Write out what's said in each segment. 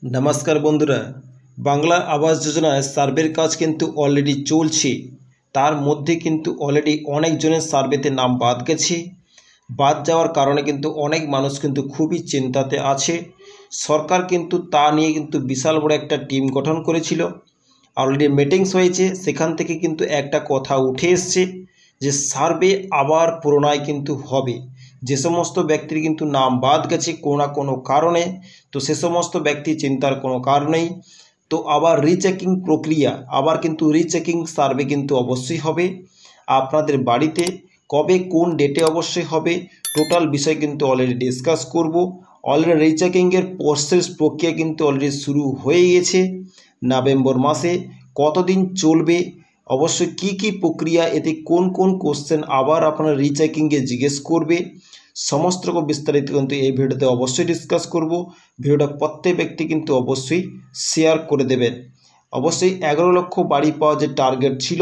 नमस्कार बंधुरा बांगला आवास योजना सार्वेर काज किन्तु अलरेडी चलছে तार मध्य किन्तु अलरेडी अनेक जনের सार्वेते नाम बाद गेছে बाद जाওয়ার कारणे किन्तु अनेक मानुष किन्तु खूबই चिंताते आछे सरकार किन्तु ता निये किन्तु विशाल बड़ एक टीम गठन करेছিল अलरेडी मीटिंग्स হয়েছে সেখান থেকে কিন্তু একটা কথা উঠে এসেছে যে সার্ভে আবার পুনরায় কিন্তু হবে যে সমস্ত ব্যক্তির কিন্তু নাম বাদ গেছে কোনো না কোনো কারণে তো সে সমস্ত ব্যক্তি চিন্তার কোনো কারণ নেই তো আবার রিচেকিং প্রক্রিয়া আবার কিন্তু রিচেকিং সার্ভে কিন্তু অবশ্যই হবে আপনাদের বাড়িতে কবে কোন ডেটে অবশ্যই হবে টোটাল বিষয় কিন্তু অলরেডি ডিসকাস করব অলরেডি রিচেকিং এর প্রসেস প্রক্রিয়া কিন্তু অলরেডি শুরু হয়ে গেছে নভেম্বর মাসে কতদিন চলবে অবশ্যই কি প্রক্রিয়া এতে কোন কোন কোশ্চেন আবার আপনারা রিচেকিং এ জিজ্ঞেস করবে समस्त को विस्तारित किन्तु এই ভিডিওতে অবশ্যই ডিসকাস করব ভিডিওটা প্রত্যেক ব্যক্তি কিন্তু অবশ্যই শেয়ার করে দেবেন অবশ্যই 11 লক্ষ বাড়ি পাওয়া যে টার্গেট ছিল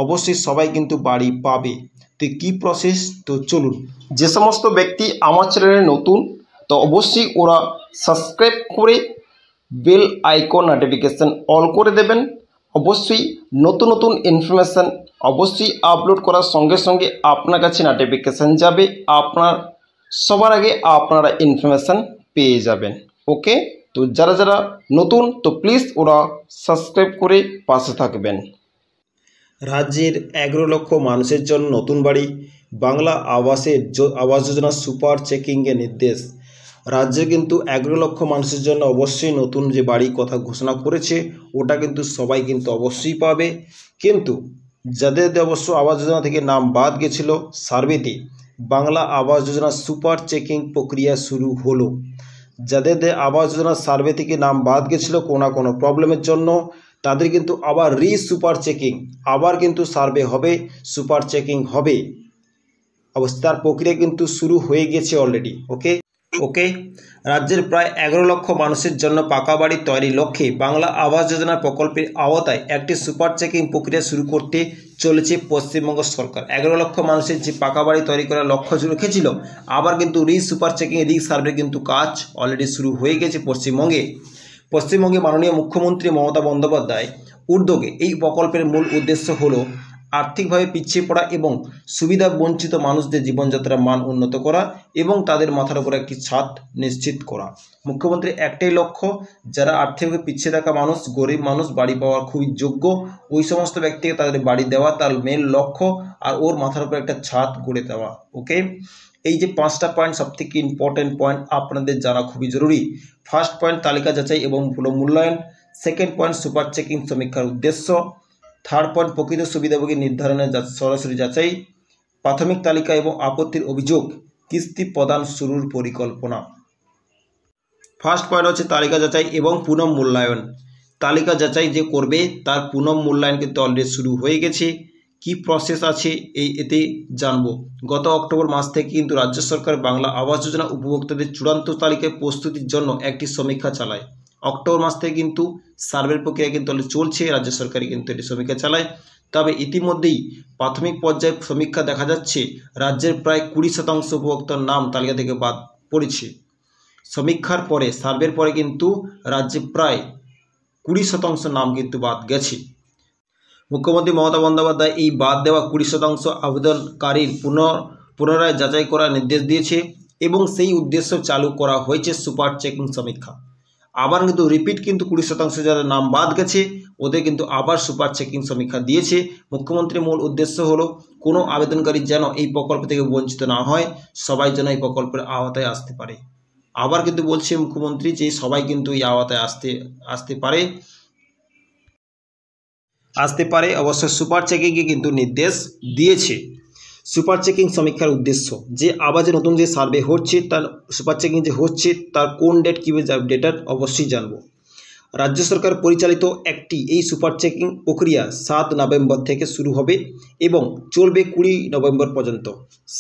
অবশ্যই সবাই কিন্তু বাড়ি পাবে তো কি প্রসেস তো চলুন যে সমস্ত ব্যক্তি আমার চ্যানেলে নতুন তো অবশ্যই ওরা সাবস্ক্রাইব করে বেল আইকন নোটিফিকেশন অল করে দেবেন অবশ্যই নতুন নতুন ইনফরমেশন অবশ্যই আপলোড করার সঙ্গে সঙ্গে আপনার কাছে নোটিফিকেশন যাবে আপনার সবার আগে আপনারা ইনফরমেশন পেয়ে যাবেন ওকে তো যারা যারা নতুন তো প্লিজ ওরা সাবস্ক্রাইব করে পাশে থাকবেন রাজ্যের 11 লক্ষ মানুষের জন্য নতুন বাড়ি বাংলা আবাস যোজনা সুপার চেকিং এর নির্দেশ राज्य किन्तु 11 लक्ष मानुषेर जन्य अवश्य नतून जे बाड़ी कथा घोषणा करेছে ওটা কিন্তু সবাই কিন্তু অবশ্যই পাবে কিন্তু যাদের অবশ্য আবাস যোজনা থেকে নাম বাদ গেছিল সার্ভেতে বাংলা আবাস যোজনা সুপার চেকিং প্রক্রিয়া শুরু হলো যাদের আবাস যোজনা সার্ভে থেকে নাম বাদ গেছিল কোনো কোনো প্রবলেমের জন্য তাদের কিন্তু আবার সুপার চেকিং আবার কিন্তু সার্ভে হবে সুপার চেকিং হবে অবস্থার প্রক্রিয়া কিন্তু শুরু হয়ে গেছে অলরেডি ओके राज्य प्राय 11 लक्ष मानुषेर जन्य पाका बाड़ी तैरी लक्ष्ये बांगला आवास योजना प्रकल्पेर आवताय एकटी सुपार चेकिंग प्रक्रिया शुरू करते चलेছে पश्चिमबंग सरकार 11 लक्ष मानुषेर जे पाका बाड़ी तैरी करार लक्ष्य रेखेছিল आबार किन्तु सुपार चेकिंग सार्भे किन्तु काज अलरेडी शुरू हये गेছে पश्चिमबंगे माननीय मुख्यमंत्री ममता बंदोपाध्याय उद्योगे এই प्रकल्पेर मूल उद्देश्य हलो आर्थिकभावे पिछिए पड़ा एवं सुविधा वंचित मानुषदेर जीवनयात्रार मान उन्नत करा एवं तादेर माथार उपर एकटी छाद निश्चित करा मुख्यमंत्री एकटाई लक्ष्य जारा आर्थिकभावे पिछिए थाका मानुष गरीब मानुष बाड़ी पाওয়ার खूबই योग्य ओई समस्त व्यक्तिके तादेर बाड़ी देওয়া तार मेन लक्ष्य और ओर माथार उपर एकटा छाद गड़े देওয়া ओके এই যে পাঁচটা পয়েন্ট সবথেকে ইম্পর্টেন্ট পয়েন্ট আপনাদের জানা খুবই জরুরি ফার্স্ট পয়েন্ট তালিকা যাচাই এবং পুনর্মূল্যায়ন সেকেন্ড পয়েন্ট সুপার চেকিং সমীক্ষার উদ্দেশ্য থার্ড পয়েন্ট প্রকৃত সুবিধাভোগী নির্ধারণের সরাসরি যাচাই প্রাথমিক তালিকা এবং আপত্তির অভিযোগ কিস্তি প্রদান শুরুর পরিকল্পনা ফার্স্ট পয়েন্ট হচ্ছে তালিকা যাচাই এবং পুনর্মূল্যায়ন তালিকা যাচাই যে করবে তার পুনর্মূল্যায়ন কিন্তু অলরেডি শুরু হয়ে গেছে কি প্রসেস আছে এই এতে জানবো গত অক্টোবর মাস থেকে কিন্তু রাজ্য সরকার বাংলা আবাস যোজনা উপভোক্তাদের চূড়ান্ত তালিকায় প্রস্তুতির জন্য একটি সমীক্ষা চালায় অক্টোবর মাস থেকে কিন্তু সার্ভের প্রক্রিয়া কিন্তু চলছে রাজ্য সরকার কিন্তু এটি সমীক্ষা চালায় তবে ইতিমধ্যেই প্রাথমিক পর্যায়ে সমীক্ষা দেখা যাচ্ছে রাজ্যের প্রায় 20% উপভোক্তার নাম তালিকা থেকে বাদ পড়েছে সমীক্ষার পরে সার্ভের পরে কিন্তু রাজ্যে প্রায় 20% নাম কিন্তু বাদ গেছে মুখ্যমন্ত্রী মমতা বন্দ্যোপাধ্যায় এই বাদ দেওয়া 20% আবেদনকারীর পুনরায় যাচাই করার নির্দেশ দিয়েছে এবং সেই উদ্দেশ্য চালু করা হয়েছে সুপার চেকিং সমীক্ষা আবার কিন্তু রিপিট কিন্তু 20% যাদের নাম বাদ গেছে ওদের কিন্তু আবার সুপার চেকিং সমীক্ষা দিয়েছে মুখ্যমন্ত্রীর মূল উদ্দেশ্য হলো কোনো আবেদনকারী যেন এই প্রকল্প থেকে বঞ্চিত না হয় সবাই যেন এই প্রকল্পের আওতায় আসতে পারে আবার কিন্তু বলছে মুখ্যমন্ত্রী যে সবাই কিন্তু এই আওতায় আসতে পারে অবশ্য সুপার চেকিংয়ে কিন্তু নির্দেশ দিয়েছে সুপার চেকিং সমীক্ষার উদ্দেশ্য যে আবার যে নতুন যে সার্ভে হচ্ছে তার সুপার চেকিং যে হচ্ছে তার কোন ডেট কীভাবে ডেটার অবশ্যই জানবো রাজ্য সরকার পরিচালিত একটি এই সুপার চেকিং প্রক্রিয়া 7 নভেম্বর থেকে শুরু হবে এবং চলবে 20 নভেম্বর পর্যন্ত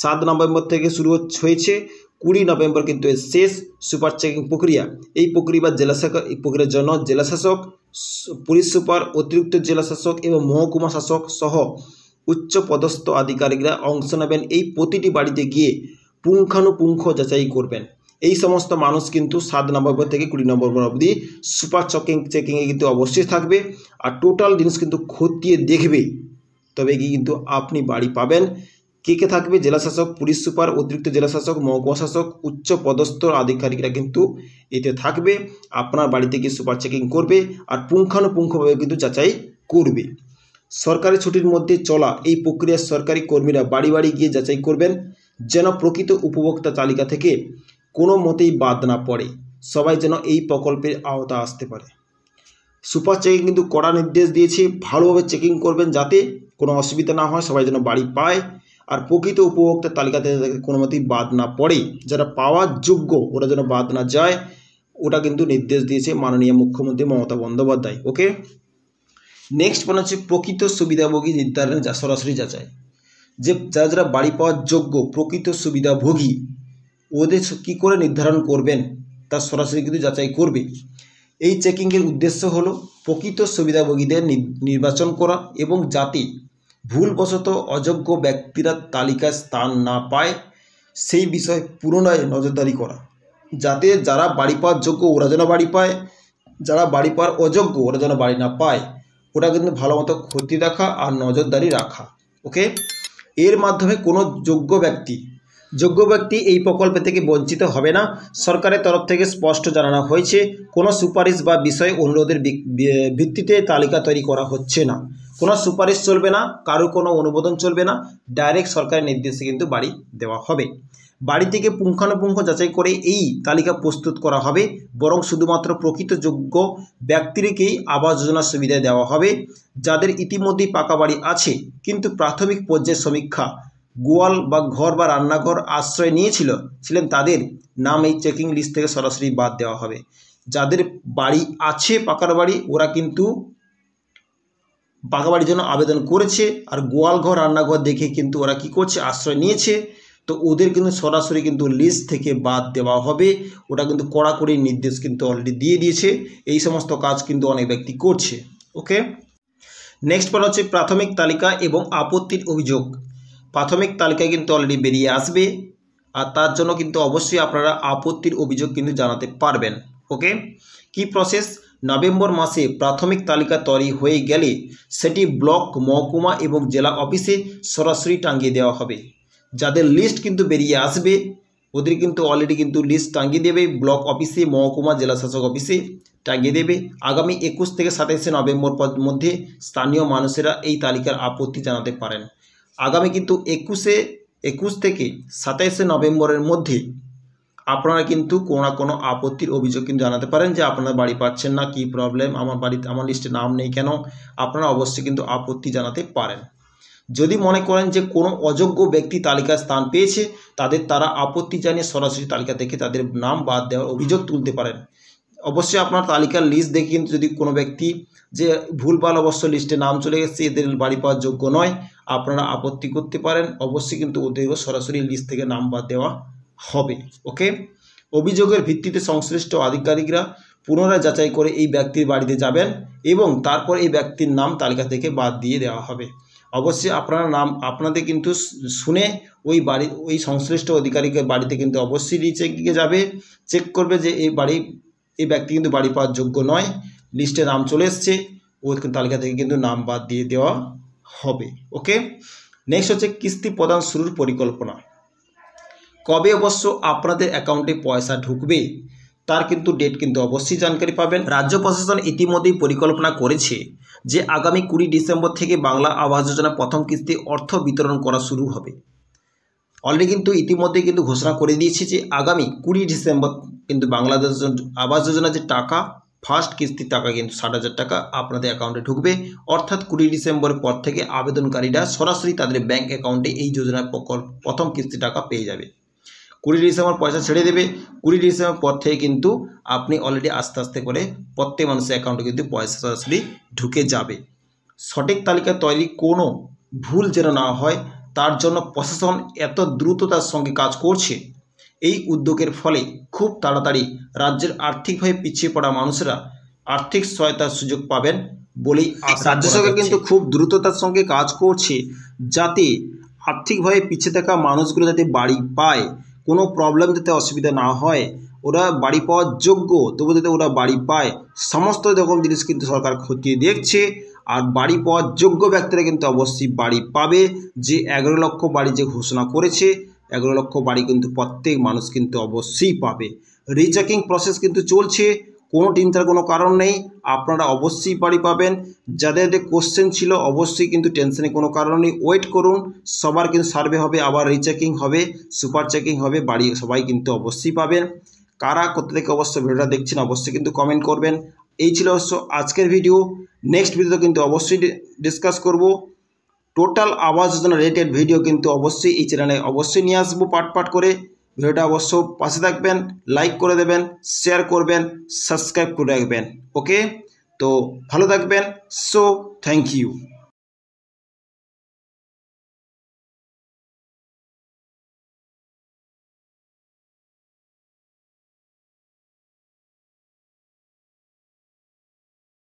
7 নভেম্বর থেকে শুরু হয়েছে 20 নভেম্বর কিন্তু শেষ সুপার চেকিং প্রক্রিয়া এই প্রক্রিয়া এই প্রক্রিয়ার জন্য জেলা শাসক পুলিশ সুপার অতিরিক্ত জেলা শাসক এবং মহকুমা শাসক সহ উচ্চ পদস্থ আধিকারিকরা অংশ নেবেন এই প্রতিটি বাড়িতে গিয়ে পুঙ্খানুপুঙ্খ যাচাই করবেন এই সমস্ত মানুষ কিন্তু 7 নভেম্বর থেকে 20 নভেম্বর অবধি সুপার চেকিংয়ে কিন্তু অবশ্যই থাকবে। আর টোটাল জিনিস কিন্তু খতিয়ে দেখবে, তবে কি কিন্তু আপনি বাড়ি পাবেন। কে কে থাকবে? জেলাশাসক, পুলিশ সুপার, অতিরিক্ত জেলাশাসক, মহকুমা শাসক, উচ্চ পদস্থ আধিকারিকরা কিন্তু এতে থাকবে। আপনার বাড়িতে গিয়ে সুপার চেকিং করবে আর পুঙ্খানুপুঙ্খভাবে কিন্তু যাচাই করবে। সরকারি ছুটির মধ্যে চলা এই প্রক্রিয়ার সরকারি কর্মীরা বাড়ি বাড়ি গিয়ে যাচাই করবেন, যেন প্রকৃত উপভোক্তা তালিকা থেকে কোনো মতেই বাদ না পড়ে, সবাই যেন এই প্রকল্পের আওতা আসতে পারে। সুপার চেকিং কিন্তু কড়া নির্দেশ দিয়েছে, ভালোভাবে চেকিং করবেন যাতে কোনো অসুবিধা না হয়, সবাই যেন বাড়ি পায় আর প্রকৃত উপভোক্তা তালিকাতে কোনো মতেই বাদ না পড়ে, যারা পাওয়ার যোগ্য ওরা যেন বাদ না যায়, ওটা কিন্তু নির্দেশ দিয়েছে মাননীয় মুখ্যমন্ত্রী মমতা বন্দ্যোপাধ্যায়। ওকে, নেক্সট পয়েন্ট হচ্ছে প্রকৃত সুবিধাভোগী নির্ধারণে সরাসরি যাচাই। যে যারা যারা বাড়ি পাওয়ার যোগ্য প্রকৃত সুবিধাভোগী, ওদের কী করে নির্ধারণ করবেন তার সরাসরি কিন্তু যাচাই করবে। এই চেকিংয়ের উদ্দেশ্য হলো প্রকৃত সুবিধাভোগীদের নির্বাচন করা এবং যাতে ভুলবশত অযোগ্য ব্যক্তিরা তালিকায় স্থান না পায় সেই বিষয়ে পুনরায় নজরদারি করা, যাতে যারা বাড়ি পাওয়ার যোগ্য ওরা যেন বাড়ি পায়, যারা বাড়ি পাওয়ার অযোগ্য ওরা যেন বাড়ি না পায়, ওটা কিন্তু ভালো মতো খতিয়ে দেখা আর নজরদারি রাখা। ওকে, এর মাধ্যমে কোনো যোগ্য ব্যক্তি এই প্রকল্প থেকে বঞ্চিত হবে না। সরকারের তরফ থেকে স্পষ্ট জানানো হয়েছে, কোনো সুপারিশ বা বিষয় অনুরোধের ভিত্তিতে তালিকা তৈরি করা হচ্ছে না। কোনো সুপারিশ চলবে না, কারো কোনো অনুমোদন চলবে না, ডাইরেক্ট সরকারের নির্দেশে কিন্তু বাড়ি দেওয়া হবে। বাড়ি থেকে পুঙ্খানুপুঙ্খ যাচাই করে এই তালিকা প্রস্তুত করা হবে, বরং শুধুমাত্র প্রকৃত যোগ্য ব্যক্তিকেই আবাস যোজনার সুবিধা দেওয়া হবে। যাদের ইতিমধ্যেই পাকা বাড়ি আছে কিন্তু প্রাথমিক পর্যায়ে সমীক্ষা গোয়াল বা ঘর বা রান্নাঘর আশ্রয় নিয়েছিলেন তাদের নাম এই চেকিং লিস্ট থেকে সরাসরি বাদ দেওয়া হবে। যাদের বাড়ি আছে পাকার বাড়ি, ওরা কিন্তু পাকা বাড়ির জন্য আবেদন করেছে আর গোয়াল ঘর রান্নাঘর দেখে কিন্তু ওরা কি করছে, আশ্রয় নিয়েছে, তো ওদের কিন্তু সরাসরি কিন্তু লিস্ট থেকে বাদ দেওয়া হবে। ওটা কিন্তু কড়াকড়ি নির্দেশ কিন্তু অলরেডি দিয়ে দিয়েছে। এই সমস্ত কাজ কিন্তু অনেক ব্যক্তি করছে। ওকে, নেক্সট পয়েন্ট হচ্ছে প্রাথমিক তালিকা এবং আপত্তির অভিযোগ। প্রাথমিক তালিকায় কিন্তু অলরেডি বেরিয়ে আসবে আর তার জন্য কিন্তু অবশ্যই আপনারা আপত্তির অভিযোগ কিন্তু জানাতে পারবেন। ওকে, কি প্রসেস? নভেম্বর মাসে প্রাথমিক তালিকা তৈরি হয়ে গেলে সেটি ব্লক, মহকুমা এবং জেলা অফিসে সরাসরি টাঙিয়ে দেওয়া হবে। যাদের লিস্ট কিন্তু বেরিয়ে আসবে ওদের কিন্তু অলরেডি কিন্তু লিস্ট টাঙিয়ে দেবে ব্লক অফিসে, মহকুমা, জেলা শাসক অফিসে টাঙিয়ে দেবে। আগামী 21 থেকে 27 নভেম্বর মধ্যে স্থানীয় মানুষেরা এই তালিকার আপত্তি জানাতে পারেন। আগামী কিন্তু 21 থেকে 27 নভেম্বরের মধ্যে আপনারা কিন্তু কোনো না কোনো আপত্তির অভিযোগ কিন্তু জানাতে পারেন যে আপনারা বাড়ি পাচ্ছেন না, কি প্রবলেম, আমার লিস্টে নাম নেই কেন, আপনারা অবশ্যই কিন্তু আপত্তি জানাতে পারেন। যদি মনে করেন যে কোনো অযোগ্য ব্যক্তি তালিকায় স্থান পেয়েছে তারা আপত্তি জানিয়ে সরাসরি তালিকা থেকে তাদের নাম বাদ দেওয়ার অভিযোগ তুলতে পারেন। অবশ্যই আপনার তালিকার লিস্ট দেখে কিন্তু যদি কোনো ব্যক্তি যে ভুলভাল অবশ্য লিস্টে নাম চলে গেছে, এদের বাড়ি পাওয়ার যোগ্য নয়, আপনারা আপত্তি করতে পারেন। অবশ্যই কিন্তু ওদেরও সরাসরি লিস্ট থেকে নাম বাদ দেওয়া হবে। ওকে, অভিযোগের ভিত্তিতে সংশ্লিষ্ট আধিকারিকরা পুনরায় যাচাই করে এই ব্যক্তির বাড়িতে যাবেন এবং তারপর এই ব্যক্তির নাম তালিকা থেকে বাদ দিয়ে দেওয়া হবে। অবশ্যই আপনাদের কিন্তু শুনে ওই সংশ্লিষ্ট অধিকারীদের বাড়িতে কিন্তু অবশ্যই রিচেকিংয়ে যাবে, চেক করবে যে এই ব্যক্তি কিন্তু বাড়ি পাওয়ার যোগ্য নয়, লিস্টে নাম চলে এসছে, ওই তালিকা থেকে কিন্তু নাম বাদ দিয়ে দেওয়া হবে। ওকে, নেক্সট হচ্ছে কিস্তি প্রদান শুরুর পরিকল্পনা। কবে অবশ্য আপনাদের অ্যাকাউন্টে পয়সা ঢুকবে তার কিন্তু ডেট কিন্তু অবশ্যই জানকারি পাবেন। রাজ্য প্রশাসন ইতিমধ্যেই পরিকল্পনা করেছে যে আগামী 20 ডিসেম্বর থেকে বাংলা আবাস যোজনা প্রথম কিস্তি অর্থ বিতরণ করা শুরু হবে। অলরেডি কিন্তু ইতিমধ্যে কিন্তু ঘোষণা করে দিয়েছে যে আগামী 20 ডিসেম্বর কিন্তু বাংলাদেশ আবাস যোজনার যে টাকা, ফার্স্ট কিস্তির টাকা কিন্তু 60,000 টাকা আপনাদের অ্যাকাউন্টে ঢুকবে। অর্থাৎ 20 ডিসেম্বরের পর থেকে আবেদনকারীরা সরাসরি তাদের ব্যাঙ্ক অ্যাকাউন্টে এই যোজনার প্রথম কিস্তি টাকা পেয়ে যাবে। 20 ডিসেম্বর পয়সা ছেড়ে দেবে। 20 ডিসেম্বর পর থেকে কিন্তু আপনি অলরেডি আস্তে আস্তে করে প্রত্যেক মানুষের অ্যাকাউন্টে কিন্তু পয়সা সরাসরি ঢুকে যাবে। সঠিক তালিকা তৈরি কোনো ভুল যেন না হয় তার জন্য প্রশাসন এত দ্রুততার সঙ্গে কাজ করছে। এই উদ্যোগের ফলে খুব তাড়াতাড়ি রাজ্যের আর্থিকভাবে পিছিয়ে পড়া মানুষরা আর্থিক সহায়তার সুযোগ পাবেন বলেই রাজ্য সরকার কিন্তু খুব দ্রুততার সঙ্গে কাজ করছে যাতে আর্থিকভাবে পিছিয়ে থাকা মানুষগুলো যাতে বাড়ি পায়, কোনো প্রবলেম যাতে অসুবিধা না হয়, ওরা বাড়ি পাওয়ার যোগ্য তবু যাতে ওরা বাড়ি পায়, সমস্ত রকম জিনিস কিন্তু সরকার খতিয়ে দেখছে। আর বাড়ি পাওয়ার যোগ্য ব্যক্তিরা কিন্তু অবশ্যই বাড়ি পাবে। যে 11 লক্ষ বাড়ি যে ঘোষণা করেছে, 11 লক্ষ বাড়ি কিন্তু প্রত্যেক মানুষ কিন্তু অবশ্যই পাবে। রিচেকিং প্রসেস কিন্তু চলছে, কোনো চিন্তার কোনো কারণ নেই, আপনারা অবশ্যই বাড়ি পাবেন। যাদের কোশ্চেন ছিল অবশ্যই কিন্তু টেনশনে কোনো কারণ নেই, ওয়েট করুন। সবার কিন্তু সার্ভে হবে, আবার রিচেকিং হবে, সুপার চেকিং হবে, বাড়ি সবাই কিন্তু অবশ্যই পাবেন। কারা কোথা থেকে অবশ্যই ভিডিওটা দেখছেন অবশ্যই কিন্তু কমেন্ট করবেন। এই ছিল অবশ্য আজকের ভিডিও। নেক্সট ভিডিওতে কিন্তু অবশ্যই ডিসকাস করব total Awas Yojana related video, কিন্তু অবশ্যই এই চ্যানেলে অবশ্যই নিয়ে আসবো পার্ট করে। ভিডিওটা অবশ্য পাশে থাকবেন, লাইক করে দেবেন, শেয়ার করবেন, সাবস্ক্রাইব করে রাখবেন। ওকে, তো ভালো থাকবেন। So thank you.